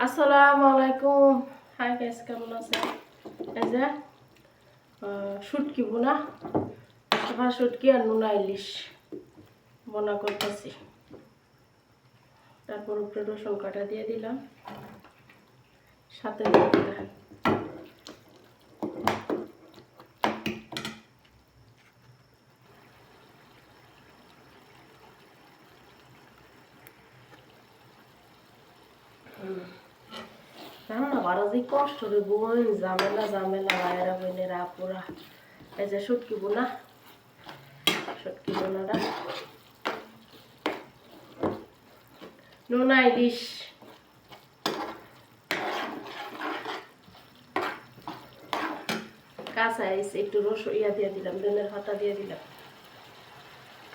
আসসালামু আলাইকুম। Hi guys, কেমন আছেন? এই যে শুটকি বোনা, সবার শুটকি আর নুনা ইলিশ বোনা করতেছি। তারপর উপরে রসুন কাটা দিয়ে দিলাম, সাথে দিয়ে দিলাম রান্না বাড়া যে কষ্ট রে বোন, ঝামেলা ঝামেলা ভাইয়েরা বোনেরা আপুরা। এই যে শুটকি বোনাটা নুনা ইলিশ কাঁচা একটু রসুন দিয়ে দিলাম, ধনের পাতা দিয়ে দিলাম।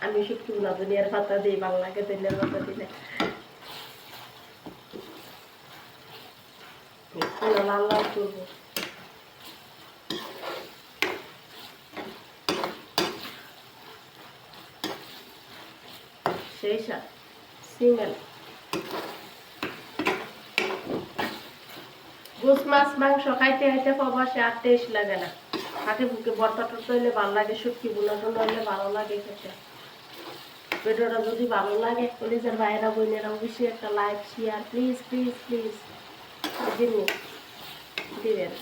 আমি শুটকি বোনা ধনিয়ার পাতা দিই, ভালো লাগে ধনিয়ার পাতা দিলে। লাল লাল করবো, সেই সাথে সিঙ্গেল গোস মাছ মাংস খাইতে খাইতে প্রবাসে আর টেস্ট লাগে না। হাতে বুকে বর্তা টর্তা হইলে ভালো লাগে, শুটকি বোনা টোনা হইলে ভালো লাগে খেতে। ভিডিওটা যদি ভালো লাগে কলেজের ভাইয়েরা বোনেরা অবশ্যই একটা like share please please please দিবেন।